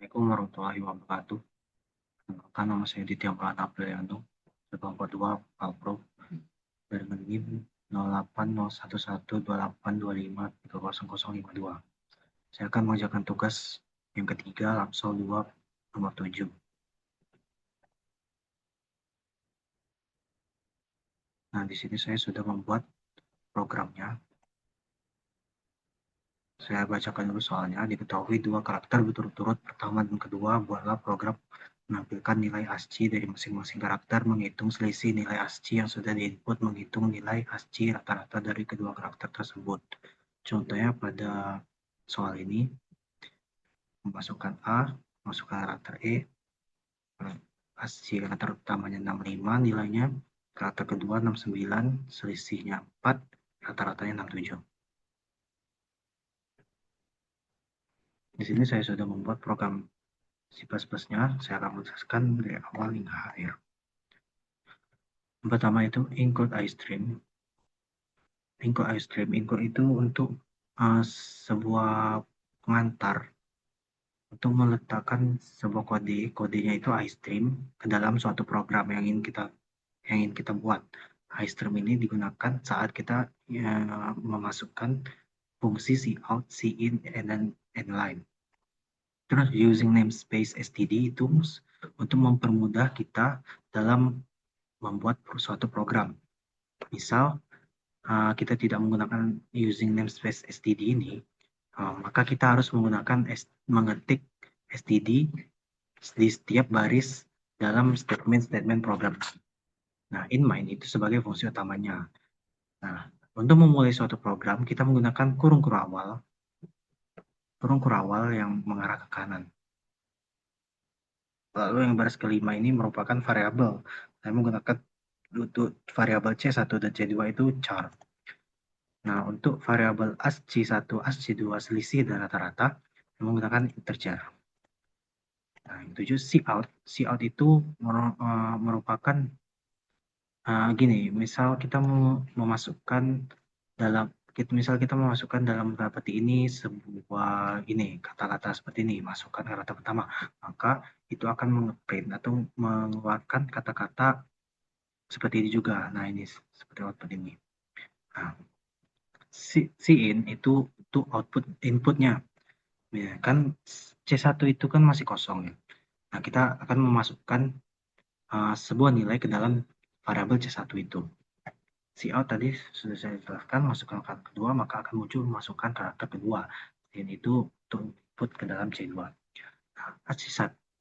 Assalamualaikum warahmatullahi wabarakatuh. Perkenalkan, nama saya Ditya Maulana Aprilianto, kelompok 2 Palpro dari NIM 08011282530052. Saya akan mengerjakan tugas yang ketiga Lamsol 2 nomor 7. Nah, di sini saya sudah membuat programnya. Saya bacakan dulu soalnya. Diketahui dua karakter berturut-turut pertama dan kedua, buatlah program menampilkan nilai ASCII dari masing-masing karakter, menghitung selisih nilai ASCII yang sudah diinput, menghitung nilai ASCII rata-rata dari kedua karakter tersebut. Contohnya pada soal ini, memasukkan A, masukkan karakter E, ASCII karakter utamanya 65, nilainya karakter kedua 69, selisihnya 4, rata-ratanya 67. Di sini saya sudah membuat program C++-nya, saya akan menjelaskan dari awal hingga akhir. Yang pertama itu include iStream. Include itu untuk sebuah pengantar untuk meletakkan sebuah kodenya itu iStream ke dalam suatu program yang ingin kita buat. iStream ini digunakan saat kita memasukkan fungsi cout, cin, and line. Terus using namespace std itu untuk mempermudah kita dalam membuat suatu program. Misal kita tidak menggunakan using namespace std ini, maka kita harus mengetik std di setiap baris dalam statement program. Nah, in main itu sebagai fungsi utamanya. Nah, untuk memulai suatu program, kita menggunakan kurung kurawal yang mengarah ke kanan. Lalu yang baris kelima ini merupakan variabel. Saya menggunakan untuk variabel C1 dan C2 itu char. Nah, untuk variabel ASCII1, ASCII2 selisih dan rata-rata menggunakan integer. Nah, yang tujuh cout. Cout itu merupakan gini, misal kita memasukkan dalam berapati ini sebuah kata-kata seperti ini, masukkan kata pertama, maka itu akan meng-print atau mengeluarkan kata-kata seperti ini juga. Nah, ini seperti output ini. Nah, cin itu untuk output inputnya. Ya, kan C1 itu kan masih kosong ya. Nah, kita akan memasukkan sebuah nilai ke dalam variabel C1 itu. Cout tadi sudah saya jelaskan, masukkan karakter kedua, maka akan muncul masukkan karakter kedua. Dan itu untuk input ke dalam C2.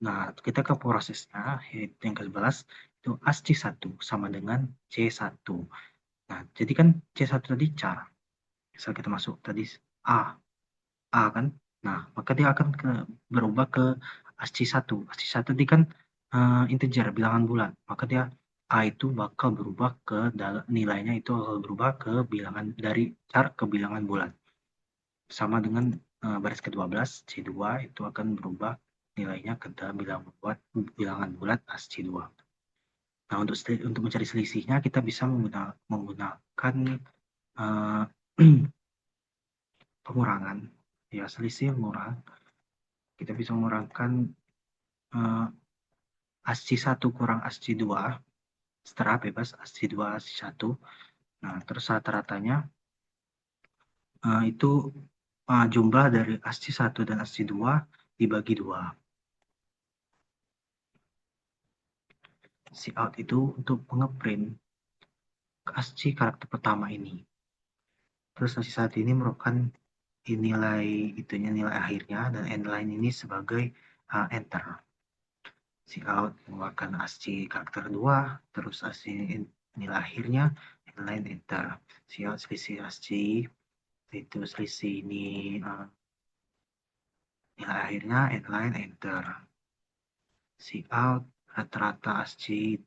Nah, kita ke prosesnya, yaitu yang ke-11, itu ASCII1 sama dengan C1. Nah, jadi kan C1 tadi char. Misal kita masuk tadi A kan. Nah, maka dia akan berubah ke ASCII1. ASCII1 tadi kan integer, bilangan bulat. Maka dia A itu bakal berubah ke nilainya itu bakal berubah ke bilangan dari char ke bilangan bulat. Sama dengan baris ke-12, C2 itu akan berubah nilainya ke dalam bilangan bulat ASCII2. Nah, untuk mencari selisihnya kita bisa menggunakan pengurangan. Ya, selisih murah. Kita bisa mengurangkan ASCII1 kurang ASCII2, setara bebas ASCII2, ASCII1. Nah, terus rata-ratanya itu jumlah dari ASCII1 dan ASCII2 dibagi 2. Cout itu untuk mengeprint ASCII karakter pertama ini. Terus ASCII1 ini merupakan nilai akhirnya, dan endline ini sebagai enter. Cout mengeluarkan ASCII karakter 2, terus ASCII nilai akhirnya, endline enter. Cout selisih ASCII, itu selisih ini nilai akhirnya, endline enter. Cout rata-rata ASCII,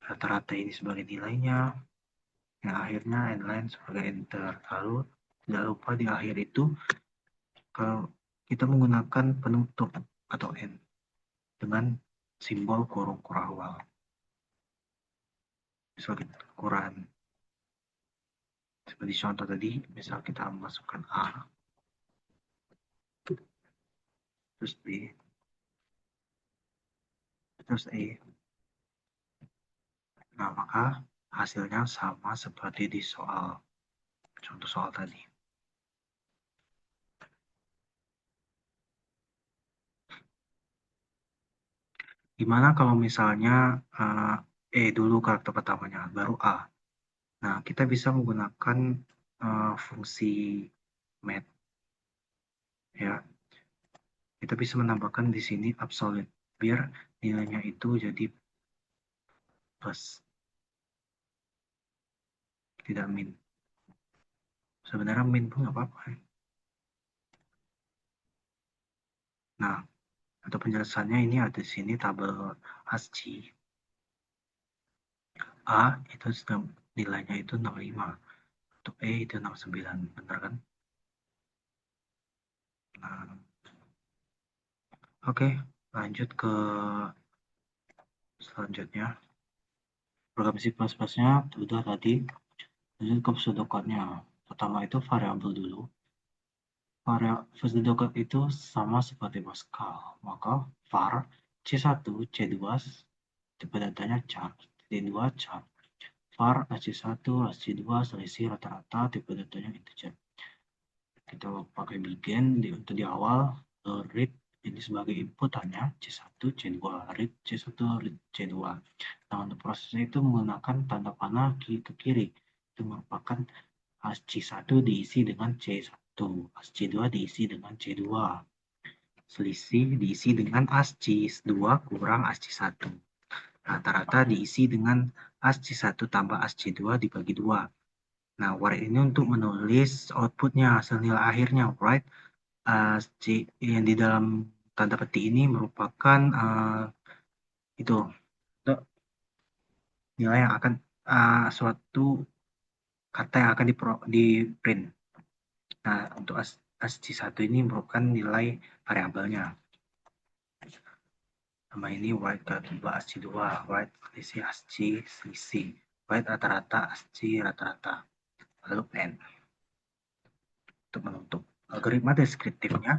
rata-rata ini sebagai nilainya, yang akhirnya endline sebagai enter. Lalu tidak lupa di akhir itu kalau kita menggunakan penutup atau end dengan simbol kurung kurawal. Misal kita ukuran seperti contoh tadi, misal kita masukkan A, terus B, terus E. Nah, maka hasilnya sama seperti di contoh soal tadi. Gimana kalau misalnya E dulu karakter pertamanya, baru A. Nah, kita bisa menggunakan fungsi math, ya. Kita bisa menambahkan di sini absolute, biar nilainya itu jadi plus, tidak min. Sebenarnya min pun nggak apa-apa, ya. Nah, untuk penjelasannya ini ada di sini tabel ASCII. A itu nilainya itu 65, untuk E itu 69, benar kan? Nah, oke, lanjut ke selanjutnya. Program C++ nya sudah tadi. Lanjut ke pseudocode-nya. Pertama itu variabel dulu. Pseudocode itu sama seperti Pascal. Maka var C1, C2, tipe datanya char. C2 char. var AC1, AC2, selisih rata-rata, tipe datanya integer. Kita pakai begin untuk di awal, read ini sebagai input hanya C1, C2, read C1, read C2. Nah, untuk prosesnya itu menggunakan tanda panah ke kiri. Itu merupakan ASCII 1 diisi dengan C1, ASCII 2 diisi dengan C2. Selisih diisi dengan ASCII 2 kurang ASCII 1. Rata-rata diisi dengan ASCII 1 tambah ASCII 2 dibagi 2. Nah, write ini untuk menulis outputnya, hasil nilai akhirnya, right? Yang di dalam tanda petik ini merupakan itu nilai yang akan suatu kata yang akan di print. Nah, untuk ASCII 1 ini merupakan nilai variabelnya. Nama ini white tiba ASCII 2, white selisih ASCII selisih, white rata-rata ASCII rata-rata, lalu N. Untuk menutup algoritma deskriptifnya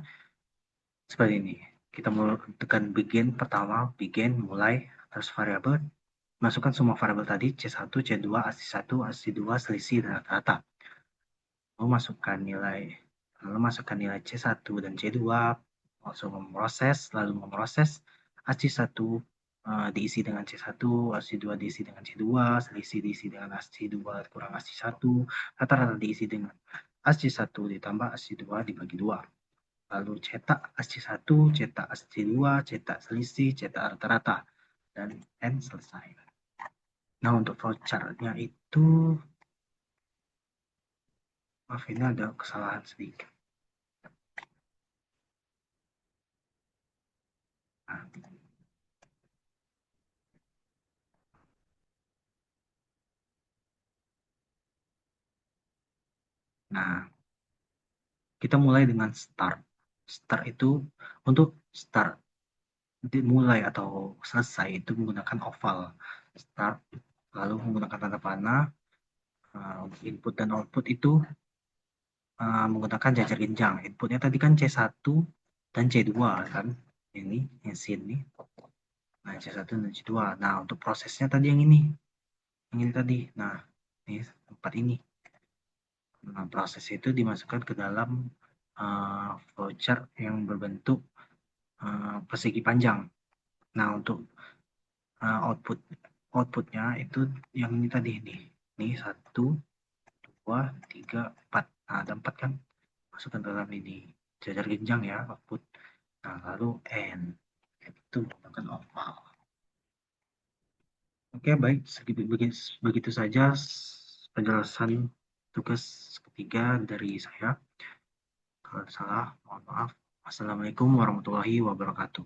seperti ini. Kita mulai tekan begin pertama, begin mulai, terus variabel, masukkan semua variabel tadi C1, C2, ASCII 1, ASCII 2, selisih dan rata-rata. Lalu masukkan nilai C1 dan C2, langsung lalu memproses ASCII 1 diisi dengan C1, ASCII 2 diisi dengan C2, selisih diisi dengan ASCII 2 kurang ASCII 1, rata-rata diisi dengan ASCII 1 ditambah ASCII 2 dibagi 2. Lalu cetak ASCII 1, cetak ASCII 2, cetak selisih, cetak rata-rata, dan N selesai. Nah, untuk flowchart-nya itu, maaf ini ada kesalahan sedikit. Nah, kita mulai dengan start. Start itu untuk start dimulai atau selesai itu menggunakan oval. Start lalu menggunakan tanda panah. Input dan output itu menggunakan jajar genjang. Inputnya tadi kan C1 dan C2 kan. Ini yang sini. Nah, C1 dan C2. Nah, untuk prosesnya tadi yang ini. Yang ini tadi. Nah, ini tempat ini. Nah, proses itu dimasukkan ke dalam flowchart yang berbentuk persegi panjang. Nah, untuk outputnya itu yang ini tadi nih. Ini 1, 2, 3, 4. Nah, ada 4 kan? Masukkan dalam ini. Jajar genjang ya, output. Nah, lalu N. Itu menggunakan oval. Oke, baik. Begitu saja penjelasan tugas ketiga dari saya. Kalau salah, mohon maaf. Wassalamualaikum warahmatullahi wabarakatuh.